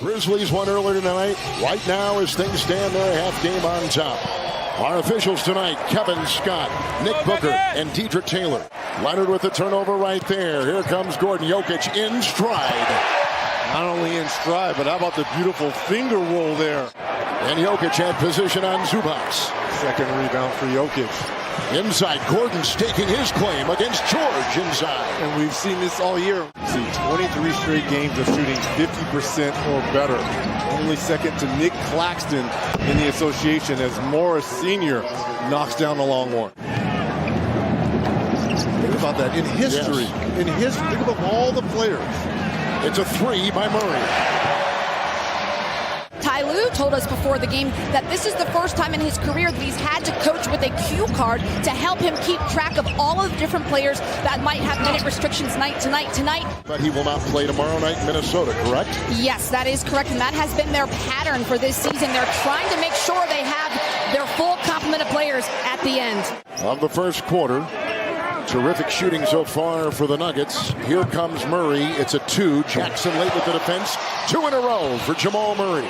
Grizzlies won earlier tonight. Right now, as things stand, they're a half game on top. Our officials tonight, Kevin Scott, Nick Booker, and Deidre Taylor. Leonard with the turnover right there. Here comes Gordon. Jokic in stride. Not only in stride, but how about the beautiful finger roll there? And Jokic had position on Zubac. Second rebound for Jokic. Inside, Gordon staking his claim against George inside. And we've seen this all year. See, 23 straight games of shooting 50% or better. Only second to Nick Claxton in the association as Morris Sr. knocks down the long one. Think about that. In history, yes. Think about all the players. It's a three by Murray. Ty Lue told us before the game that this is the first time in his career that he's had to coach with a cue card to help him keep track of all of the different players that might have minute restrictions night to night tonight. But he will not play tomorrow night in Minnesota, correct? Yes, that is correct, and that has been their pattern for this season. They're trying to make sure they have their full complement of players at the end. Of the first quarter, terrific shooting so far for the Nuggets. Here comes Murray. It's a two. Jackson late with the defense. Two in a row for Jamal Murray.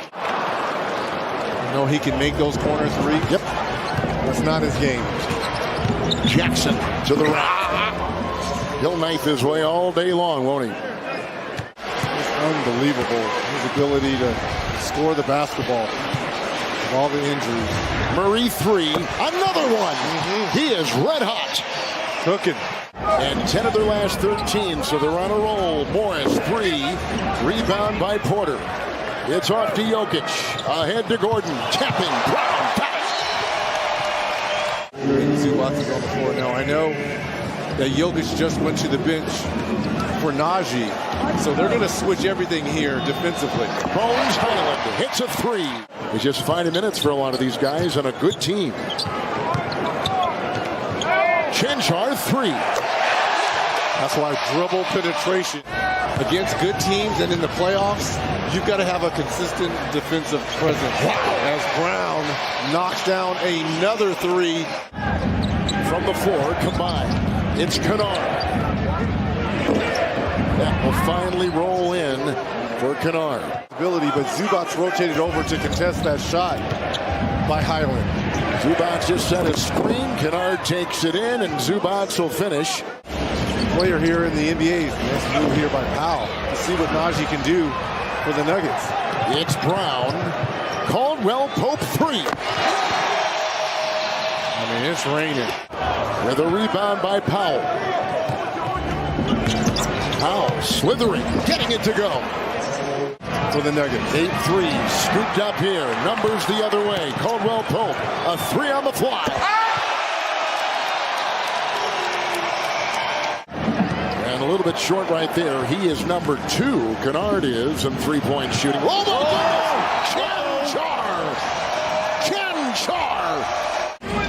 You know he can make those corner threes. Yep. That's not his game. Jackson to the rack. He'll knife his way all day long, won't he? It's unbelievable. His ability to score the basketball with all the injuries. Murray three. Another one. He is red hot. Cooking. And 10 of their last 13, so they're on a roll. Morris, three. Rebound by Porter. It's off to Jokic. Ahead to Gordon. Tapping. Brown. Got it. Zubac is on the floor now. I know that Jokic just went to the bench for Najee, so they're going to switch everything here defensively. Bones Highland hits a three. It's just 5 minutes for a lot of these guys on a good team. Chenchar three. That's why dribble penetration against good teams and in the playoffs, you've got to have a consistent defensive presence. As Brown knocks down another three. From the floor, combined. It's Kennard. That will finally roll in for Kennard. Ability, but Zubac rotated over to contest that shot by Highland. Zubac just set a screen. Kennard takes it in, and Zubac will finish. Player here in the NBA. Nice move here by Powell to see what Najee can do for the Nuggets. It's Brown. Caldwell Pope three. I mean, it's raining. With a rebound by Powell. Powell slithering, getting it to go. For the Nuggets. 8-3, scooped up here. Numbers the other way. Caldwell Pope, a three on the fly. And a little bit short right there. He is number 2. Kennard is in three-point shooting. Oh, my God! Chenchar!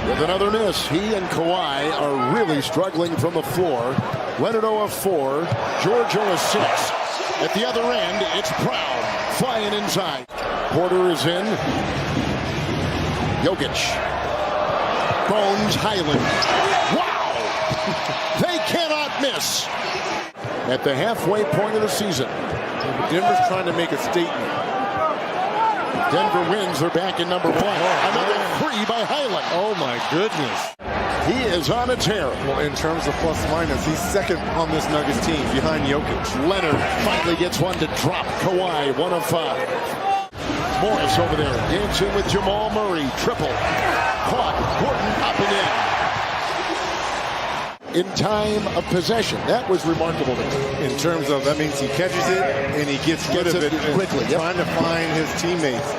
With another miss. He and Kawhi are really struggling from the floor. Leonard of 4. George of 6. At the other end, it's Brown flying inside. Porter is in. Jokic. Bones Highland. Wow! They cannot miss. At the halfway point of the season. Denver's trying to make a statement. Denver wins. They're back in number 1. Another three by Highland. Oh, my goodness. He is on a tear. Well, in terms of plus minus, he's second on this Nuggets team behind Jokic. Leonard finally gets one to drop. Kawhi, 1 of 5. Morris over there dancing with Jamal Murray. Triple. Caught. Gordon up and in. In time of possession. That was remarkable. In terms of, that means he catches it and he gets rid of it quickly. Trying to find his teammates.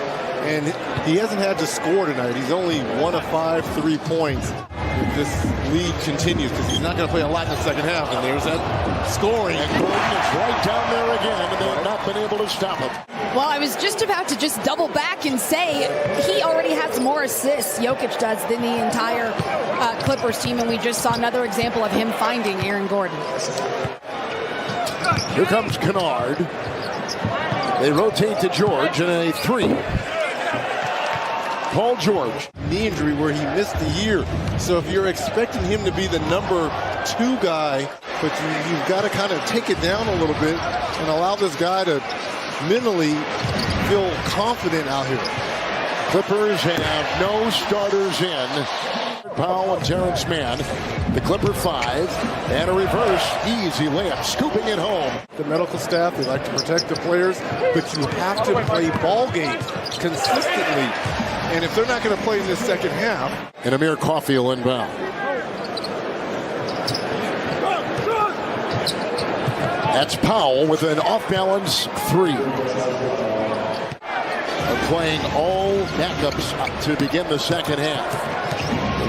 And he hasn't had to score tonight. He's only 1 of 5 3-points. If this lead continues, because he's not going to play a lot in the second half. And there's that scoring. And Gordon is right down there again, and they've not been able to stop him. Well, I was just about to just double back and say he already has more assists, Jokic does, than the entire Clippers team, and we just saw another example of him finding Aaron Gordon. Here comes Kennard. They rotate to George and a three. Paul George. Knee injury where he missed the year. So if you're expecting him to be the number 2 guy, but you've got to kind of take it down a little bit and allow this guy to mentally feel confident out here. Clippers have no starters in. Powell and Terrence Mann. The Clipper 5 and a reverse easy layup, scooping it home. The medical staff, they like to protect the players, but you have to play ball games consistently. And if they're not going to play in this second half. And Amir Coffey will inbound. That's Powell with an off-balance 3. They're playing all backups to begin the second half.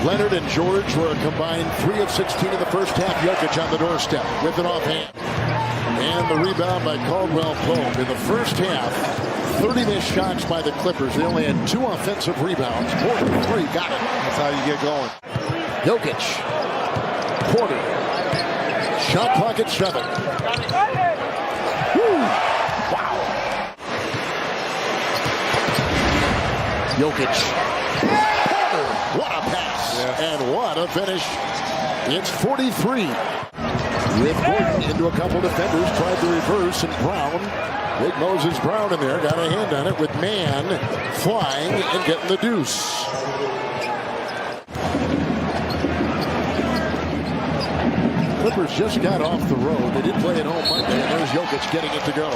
Leonard and George were a combined 3 of 16 in the first half. Jokic on the doorstep with an offhand. And the rebound by Caldwell Pope. In the first half, 30 missed shots by the Clippers. They only had 2 offensive rebounds. Porter, 3, got it. That's how you get going. Jokic. Porter. Shot clock at 7. Woo! Wow. Jokic. What a pass, and what a finish. It's 43. With Gordon into a couple defenders, tried the reverse, and Brown, big Moses Brown in there, got a hand on it with Mann flying and getting the deuce. Clippers just got off the road. They did play at home Monday, and there's Jokic getting it to go.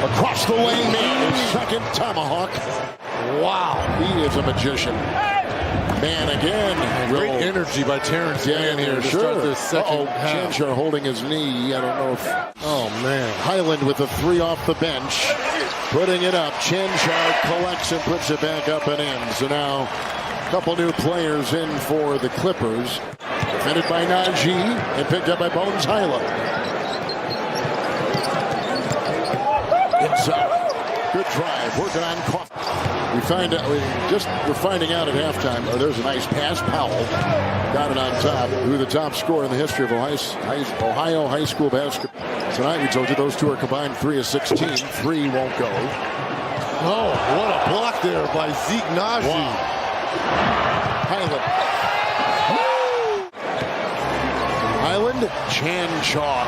Across the lane, man, his second tomahawk. Wow, he is a magician. Man again. Great energy by Terrence Mann here to start this second half. Chanchar holding his knee. I don't know if... Oh, man. Highland with a 3 off the bench. Putting it up. Chanchar collects and puts it back up and in. So now a couple new players in for the Clippers. Defended by Najee and picked up by Bones Highland. Inside. Good drive. Working on Coffey. We're finding out at halftime. Oh, there's a nice pass. Powell got it on top. Who the top scorer in the history of Ohio high school basketball. Tonight we told you those two are combined 3 of 16. 3 won't go. Oh, what a block there by Zeke Najee. Wow. Highland. Chanchar.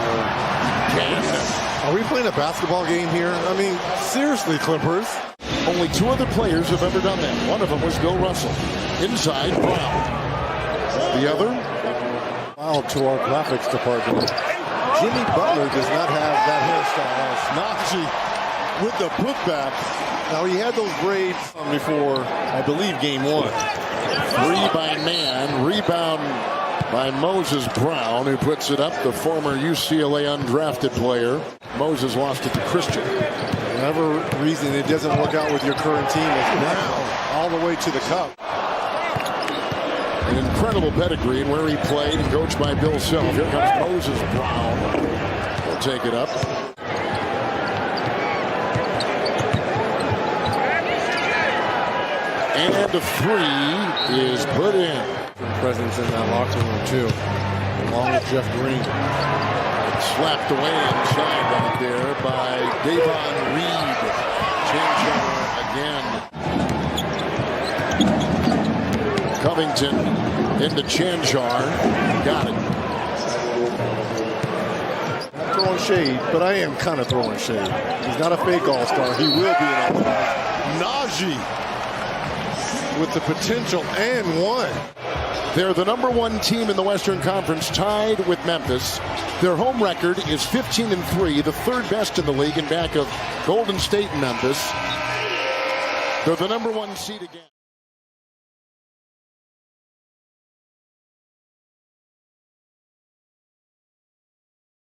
Are we playing a basketball game here? I mean, seriously, Clippers. Only 2 other players have ever done that. One of them was Bill Russell. Inside, Brown. The other? Wow, to our graphics department. Jimmy Butler does not have that hairstyle. Najee with the putback. Now, he had those braids before, I believe, game 1. 3 by Mann. Rebound by Moses Brown, who puts it up. The former UCLA undrafted player. Moses lost it to Christian. Whatever reason it doesn't work out with your current team, is Brown all the way to the cup. An incredible pedigree and where he played and coached by Bill Self. Here comes Moses Brown. He'll take it up. And a 3 is put in. Presence in that locker room, too, along with Jeff Green. Slapped away inside right there by Davon Reed. Chanchar again. Covington into Chanchar. Got it. Not throwing shade, but I am kind of throwing shade. He's not a fake all-star. He will be an all-star. Najee with the potential and 1. They're the #1 team in the Western Conference, tied with Memphis. Their home record is 15-3, the 3rd best in the league, in back of Golden State and Memphis. They're the #1 seed again.